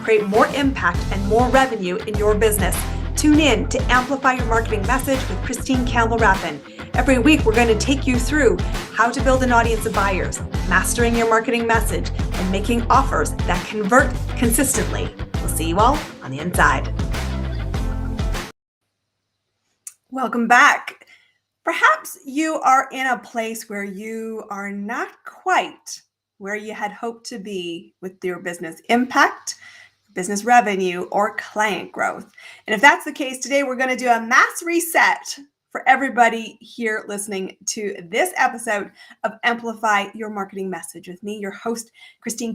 create more impact and more revenue in your business. Tune in to Amplify Your Marketing Message with Campbell Rapin. Every week, we're going to take you through how to build an audience of buyers, mastering your marketing message, and making offers that convert consistently. We'll see you all on the inside. Welcome back. Perhaps you are in a place where you are not quite where you had hoped to be with your business impact, business revenue, or client growth. And if that's the case, today we're going to do a mass reset for everybody here listening to this episode of Amplify Your Marketing Message with me, your host,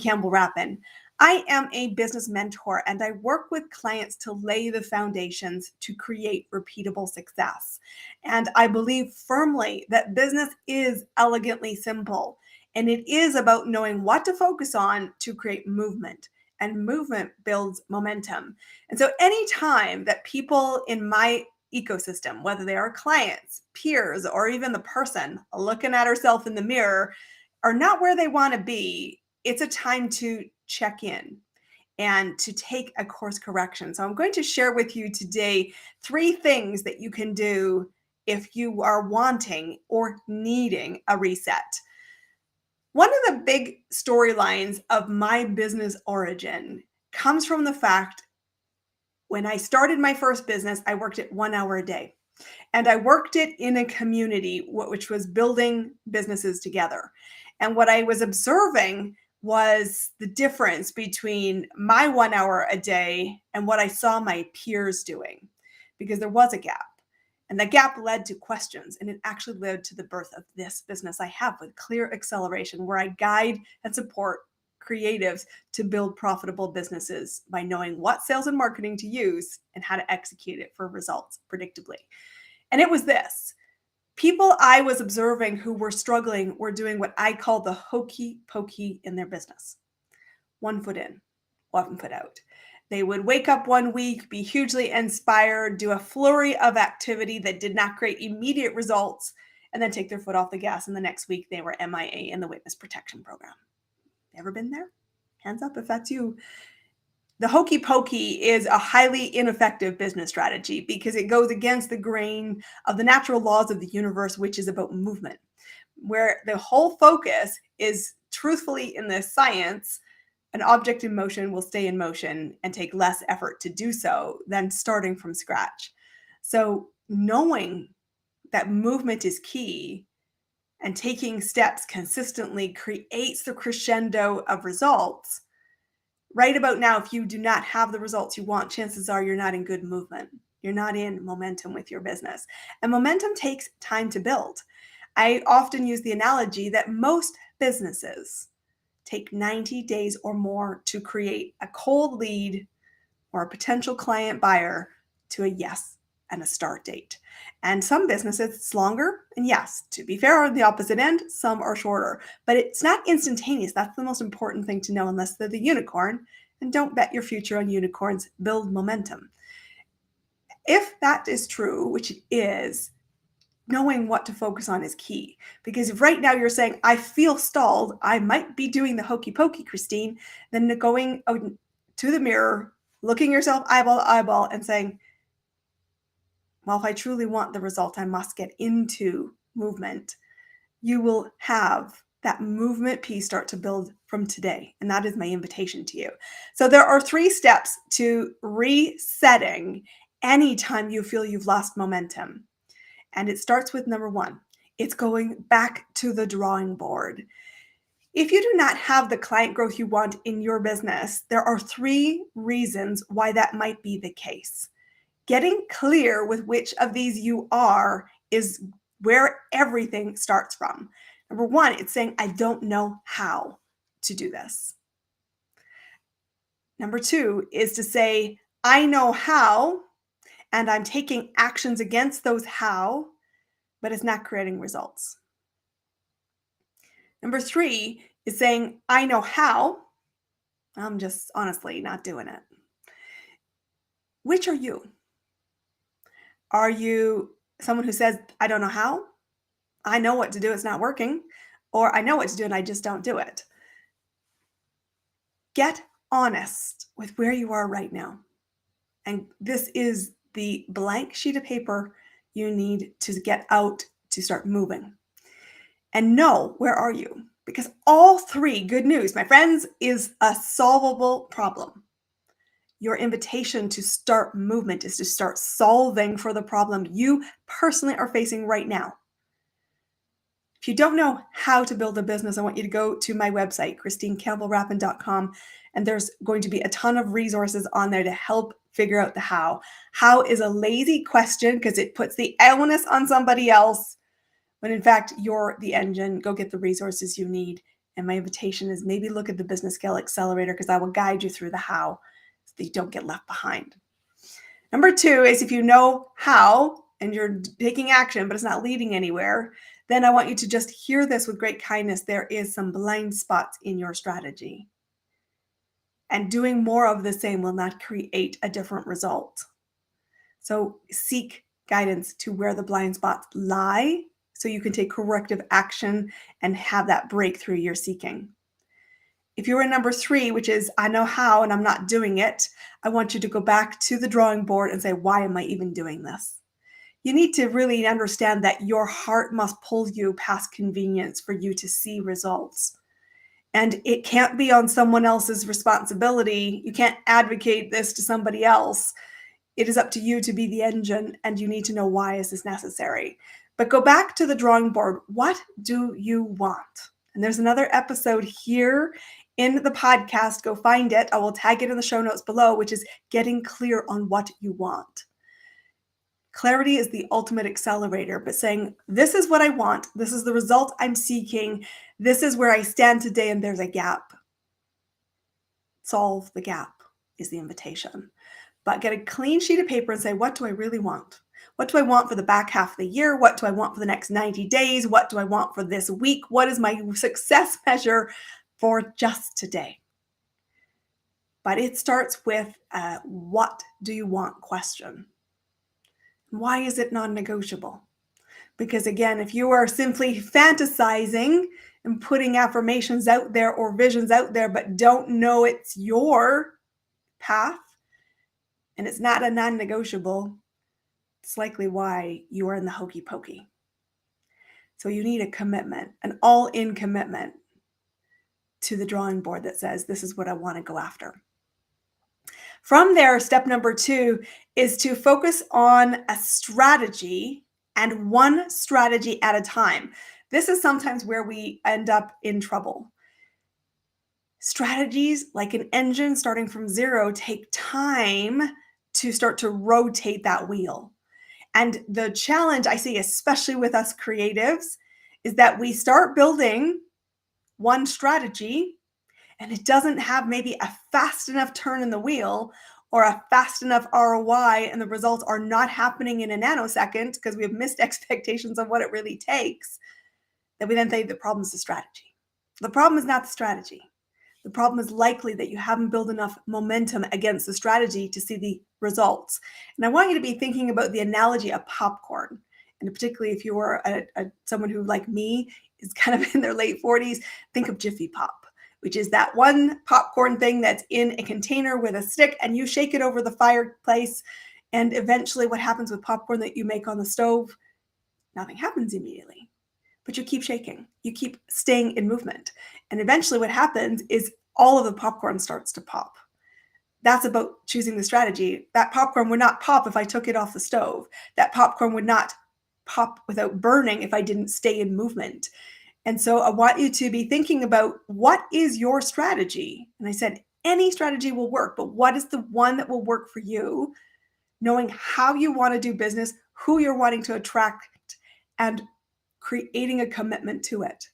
Campbell Rapin. I am a business mentor and I work with clients to lay the foundations to create repeatable success. And I believe firmly that business is elegantly simple, and it is about knowing what to focus on to create movement. And movement builds momentum. And so anytime that people in my ecosystem, whether they are clients, peers, or even the person looking at herself in the mirror, are not where they want to be, it's a time to check in and to take a course correction. So I'm going to share with you today 3 things that you can do if you are wanting or needing a reset. One of the big storylines of my business origin comes from the fact when I started my first business, I worked it 1 hour a day. And I worked it in a community which was building businesses together. And what I was observing was the difference between my 1 hour a day and what I saw my peers doing, because there was a gap. And that gap led to questions, and it actually led to the birth of this business I have with Clear Acceleration, where I guide and support creatives to build profitable businesses by knowing what sales and marketing to use and how to execute it for results predictably. And it was this. People I was observing who were struggling were doing what I call the hokey pokey in their business. 1 foot in, 1 foot out. They would wake up one week, be hugely inspired, do a flurry of activity that did not create immediate results, and then take their foot off the gas. And the next week, they were MIA in the witness protection program. Ever been there? Hands up if that's you. The hokey pokey is a highly ineffective business strategy because it goes against the grain of the natural laws of the universe, which is about movement, where the whole focus is truthfully in this science. An object in motion will stay in motion and take less effort to do so than starting from scratch. So knowing that movement is key and taking steps consistently creates the crescendo of results. Right about now, if you do not have the results you want, chances are you're not in good movement. You're not in momentum with your business. And momentum takes time to build. I often use the analogy that most businesses take 90 days or more to create a cold lead or a potential client buyer to a yes and a start date. And some businesses, it's longer. And yes, to be fair, on the opposite end, some are shorter. But it's not instantaneous. That's the most important thing to know, unless they're the unicorn. And don't bet your future on unicorns. Build momentum. If that is true, which it is, knowing what to focus on is key. Because if right now you're saying, I feel stalled, I might be doing the hokey pokey, Christine, then going to the mirror, looking yourself eyeball to eyeball and saying, well, if I truly want the result, I must get into movement. You will have that movement piece start to build from today. And that is my invitation to you. So there are 3 steps to resetting anytime you feel you've lost momentum. And it starts with number 1. It's going back to the drawing board. If you do not have the client growth you want in your business, there are 3 reasons why that might be the case. Getting clear with which of these you are is where everything starts from. Number 1, it's saying, I don't know how to do this. Number 2 is to say, I know how, and I'm taking actions against those how, but it's not creating results. Number 3 is saying, I know how, I'm just honestly not doing it. Which are you? Are you someone who says, I don't know how? I know what to do, it's not working. Or I know what to do and I just don't do it. Get honest with where you are right now. And this is the blank sheet of paper you need to get out to start moving. And know, where are you? Because all three, good news, my friends, is a solvable problem. Your invitation to start movement is to start solving for the problem you personally are facing right now. If you don't know how to build a business, I want you to go to my website, ChristineCampbellRapin.com, and there's going to be a ton of resources on there to help figure out the how. How is a lazy question because it puts the onus on somebody else when in fact you're the engine. Go get the resources you need. And my invitation is maybe look at the Business Scale Accelerator because I will guide you through the how so that you don't get left behind. Number two is if you know how and you're taking action, but it's not leading anywhere, then I want you to just hear this with great kindness. There is some blind spots in your strategy. And doing more of the same will not create a different result. So seek guidance to where the blind spots lie so you can take corrective action and have that breakthrough you're seeking. If you're in number three, which is I know how and I'm not doing it, I want you to go back to the drawing board and say, why am I even doing this? You need to really understand that your heart must pull you past convenience for you to see results. And it can't be on someone else's responsibility. You can't advocate this to somebody else. It is up to you to be the engine, and you need to know why is this necessary. But go back to the drawing board. What do you want? And there's another episode here in the podcast. Go find it. I will tag it in the show notes below, which is getting clear on what you want. Clarity is the ultimate accelerator, but saying, this is what I want. This is the result I'm seeking. This is where I stand today, and there's a gap. Solve the gap is the invitation. But get a clean sheet of paper and say, what do I really want? What do I want for the back half of the year? What do I want for the next 90 days? What do I want for this week? What is my success measure for just today? But it starts with a what do you want question. Why is it non-negotiable? Because again, if you are simply fantasizing and putting affirmations out there or visions out there, but don't know it's your path and it's not a non-negotiable, it's likely why you are in the hokey pokey. So you need a commitment, an all-in commitment to the drawing board that says, this is what I want to go after. From there, step number two is to focus on a strategy and one strategy at a time. This is sometimes where we end up in trouble. Strategies, like an engine starting from zero, take time to start to rotate that wheel. And the challenge I see, especially with us creatives, is that we start building one strategy and it doesn't have maybe a fast enough turn in the wheel or a fast enough ROI, and the results are not happening in a nanosecond because we have missed expectations of what it really takes, that we then say the problem is the strategy. The problem is not the strategy. The problem is likely that you haven't built enough momentum against the strategy to see the results. And I want you to be thinking about the analogy of popcorn. And particularly if you are someone who, like me, is kind of in their late 40s, think of Jiffy Pop, which is that one popcorn thing that's in a container with a stick and you shake it over the fireplace. And eventually what happens with popcorn that you make on the stove? Nothing happens immediately. But you keep shaking, you keep staying in movement. And eventually what happens is all of the popcorn starts to pop. That's about choosing the strategy. That popcorn would not pop if I took it off the stove. That popcorn would not pop without burning if I didn't stay in movement. And so I want you to be thinking about, what is your strategy? And I said, any strategy will work, but what is the one that will work for you? Knowing how you want to do business, who you're wanting to attract, and creating a commitment to it.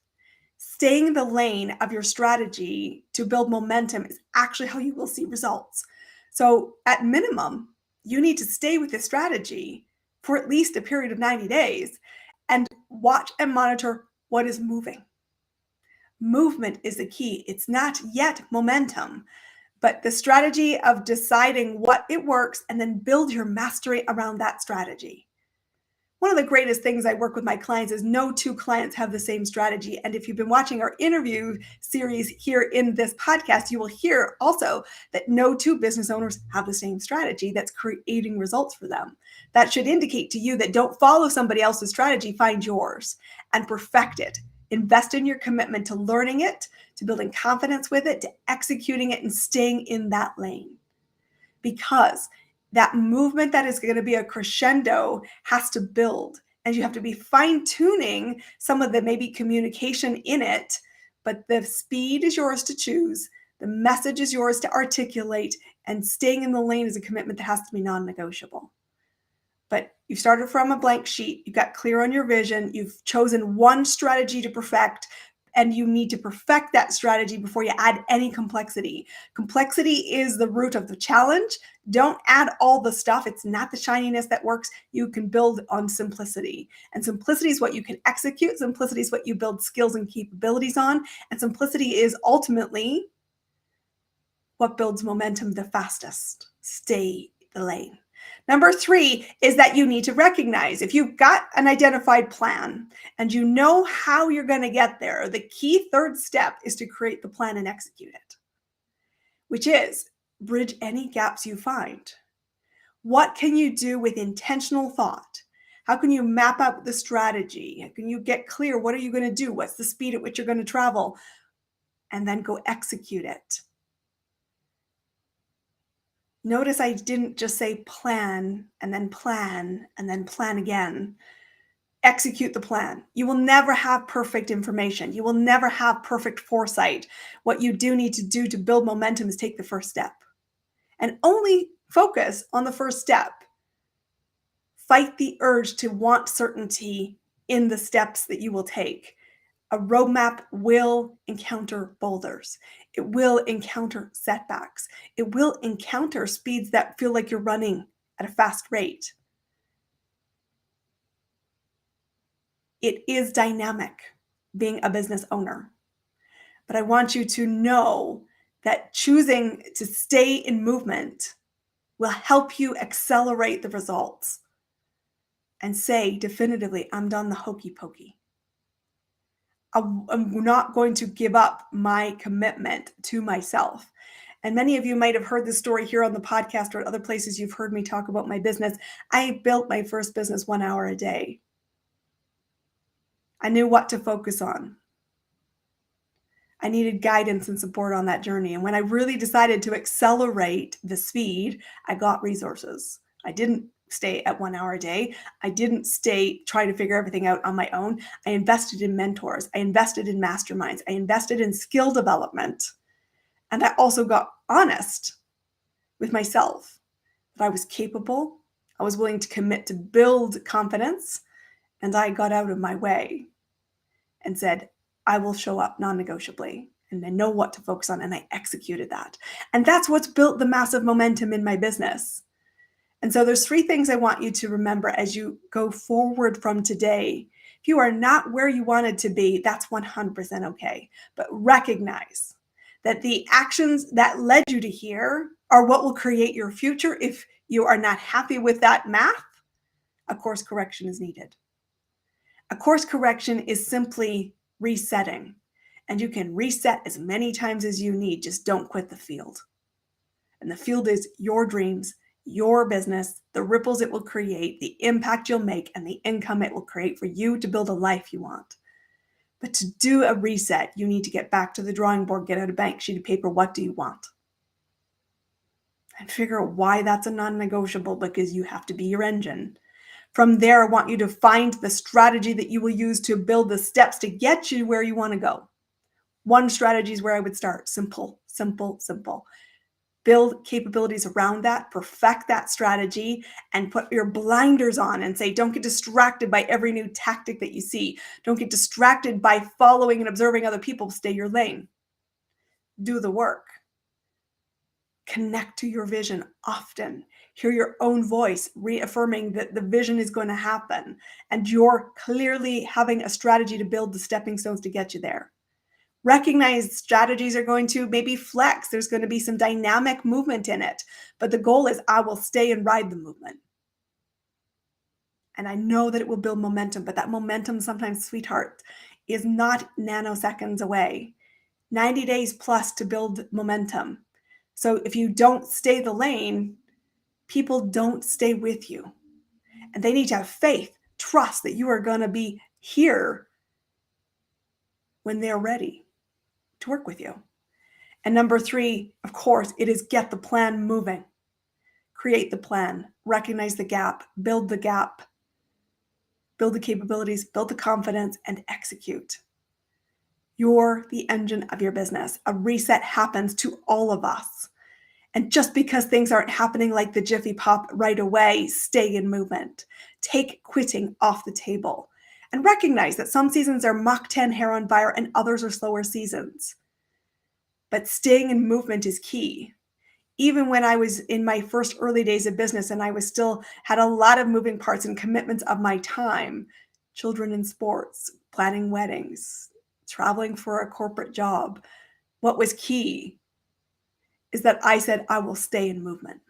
Staying in the lane of your strategy to build momentum is actually how you will see results. So at minimum, you need to stay with this strategy for at least a period of 90 days and watch and monitor what is moving. Movement is the key. It's not yet momentum, but the strategy of deciding what it works and then build your mastery around that strategy. One of the greatest things I work with my clients is no two clients have the same strategy. And if you've been watching our interview series here in this podcast, you will hear also that no two business owners have the same strategy that's creating results for them. That should indicate to you that don't follow somebody else's strategy, find yours and perfect it. Invest in your commitment to learning it, to building confidence with it, to executing it and staying in that lane. Because that movement that is going to be a crescendo has to build, and you have to be fine-tuning some of the maybe communication in it, but the speed is yours to choose, the message is yours to articulate, and staying in the lane is a commitment that has to be non-negotiable. But you started from a blank sheet, you got clear on your vision, you've chosen one strategy to perfect, and you need to perfect that strategy before you add any complexity. Complexity is the root of the challenge. Don't add all the stuff. It's not the shininess that works. You can build on simplicity. And simplicity is what you can execute. Simplicity is what you build skills and capabilities on. And simplicity is ultimately what builds momentum the fastest. Stay the lane. Number 3 is that you need to recognize if you've got an identified plan and you know how you're going to get there, the key third step is to create the plan and execute it, which is bridge any gaps you find. What can you do with intentional thought? How can you map out the strategy? How can you get clear? What are you going to do? What's the speed at which you're going to travel? And then go execute it. Notice I didn't just say plan and then plan and then plan again. Execute the plan. You will never have perfect information. You will never have perfect foresight. What you do need to do to build momentum is take the first step and only focus on the first step. Fight the urge to want certainty in the steps that you will take. A roadmap will encounter boulders. It will encounter setbacks. It will encounter speeds that feel like you're running at a fast rate. It is dynamic being a business owner. But I want you to know that choosing to stay in movement will help you accelerate the results and say definitively, I'm done the hokey pokey. I'm not going to give up my commitment to myself. And many of you might have heard this story here on the podcast or at other places you've heard me talk about my business. I built my first business 1 hour a day. I knew what to focus on. I needed guidance and support on that journey. And when I really decided to accelerate the speed, I got resources. I didn't stay at 1 hour a day. I didn't stay trying to figure everything out on my own. I invested in mentors. I invested in masterminds. I invested in skill development. And I also got honest with myself that I was capable. I was willing to commit to build confidence. And I got out of my way and said, I will show up non-negotiably. And I know what to focus on. And I executed that. And that's what's built the massive momentum in my business. And so there's 3 things I want you to remember as you go forward from today. If you are not where you wanted to be, that's 100% okay. But recognize that the actions that led you to here are what will create your future. If you are not happy with that math, a course correction is needed. A course correction is simply resetting. And you can reset as many times as you need. Just don't quit the field. And the field is your dreams, your business, the ripples it will create, the impact you'll make, and the income it will create for you to build a life you want. But to do a reset, you need to get back to the drawing board, get out a blank sheet of paper. What do you want? And figure out why that's a non-negotiable, because you have to be your engine. From there, I want you to find the strategy that you will use to build the steps to get you where you want to go. 1 strategy is where I would start. Simple, simple, simple. Build capabilities around that, perfect that strategy, and put your blinders on and say, don't get distracted by every new tactic that you see. Don't get distracted by following and observing other people. Stay your lane. Do the work. Connect to your vision often. Hear your own voice reaffirming that the vision is going to happen, and you're clearly having a strategy to build the stepping stones to get you there. Recognize strategies are going to maybe flex. There's going to be some dynamic movement in it. But the goal is I will stay and ride the movement. And I know that it will build momentum, but that momentum sometimes, sweetheart, is not nanoseconds away. 90 days plus to build momentum. So if you don't stay the lane, people don't stay with you. And they need to have faith, trust that you are going to be here when they're ready to work with you. And number 3, of course, it is get the plan moving. Create the plan, recognize the gap, build the capabilities, build the confidence, and execute. You're the engine of your business. A reset happens to all of us. And just because things aren't happening like the Jiffy Pop right away, stay in movement. Take quitting off the table. And recognize that some seasons are Mach 10 hair on fire and others are slower seasons. But staying in movement is key. Even when I was in my first early days of business and I was still had a lot of moving parts and commitments of my time, children in sports, planning weddings, traveling for a corporate job, what was key is that I said, I will stay in movement.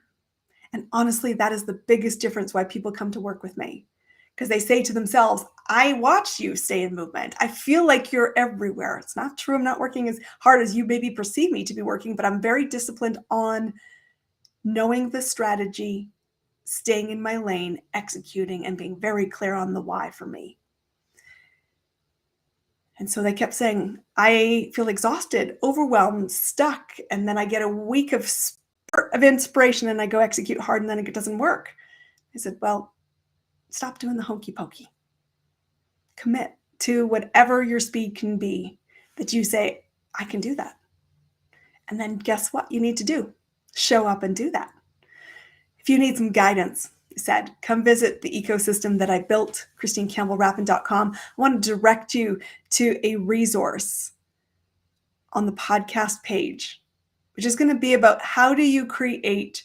And honestly, that is the biggest difference why people come to work with me. Because they say to themselves, I watch you stay in movement. I feel like you're everywhere. It's not true. I'm not working as hard as you maybe perceive me to be working, but I'm very disciplined on knowing the strategy, staying in my lane, executing, and being very clear on the why for me. And so they kept saying, I feel exhausted, overwhelmed, stuck. And then I get a week of spurt of inspiration and I go execute hard and then it doesn't work. I said, well, stop doing the hokey pokey. Commit to whatever your speed can be that you say, I can do that. And then guess what you need to do? Show up and do that. If you need some guidance, I said, come visit the ecosystem that I built, ChristineCampbellRapin.com. I want to direct you to a resource on the podcast page, which is going to be about how do you create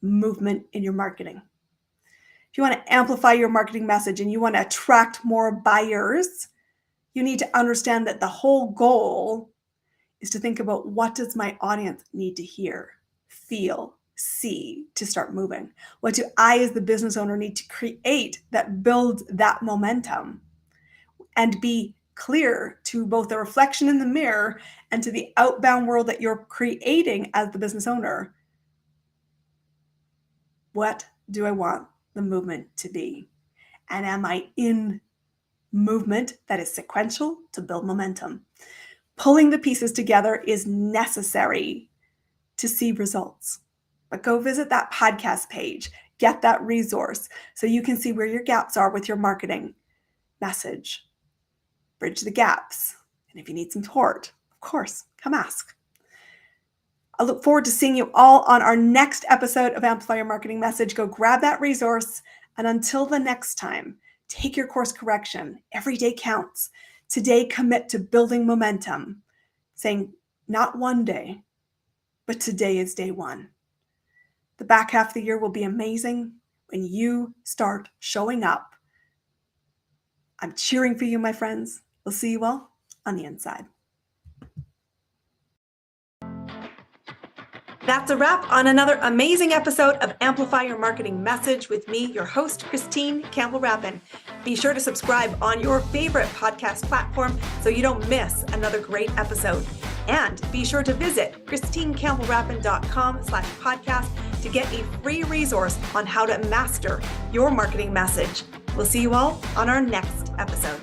movement in your marketing. If you want to amplify your marketing message and you want to attract more buyers, you need to understand that the whole goal is to think about what does my audience need to hear, feel, see to start moving? What do I as the business owner need to create that builds that momentum? And be clear to both the reflection in the mirror and to the outbound world that you're creating as the business owner. What do I want the movement to be? And am I in movement that is sequential to build momentum? Pulling the pieces together is necessary to see results. But go visit that podcast page, get that resource so you can see where your gaps are with your marketing message. Bridge the gaps. And if you need some support, of course, come ask. I look forward to seeing you all on our next episode of Amplify Your Marketing Message. Go grab that resource. And until the next time, take your course correction. Every day counts. Today, commit to building momentum, saying not one day, but today is day one. The back half of the year will be amazing when you start showing up. I'm cheering for you, my friends. We'll see you all on the inside. That's a wrap on another amazing episode of Amplify Your Marketing Message with me, your host, Christine Campbell Rapin. Be sure to subscribe on your favorite podcast platform so you don't miss another great episode. And be sure to visit ChristineCampbellRapin.com/podcast to get a free resource on how to master your marketing message. We'll see you all on our next episode.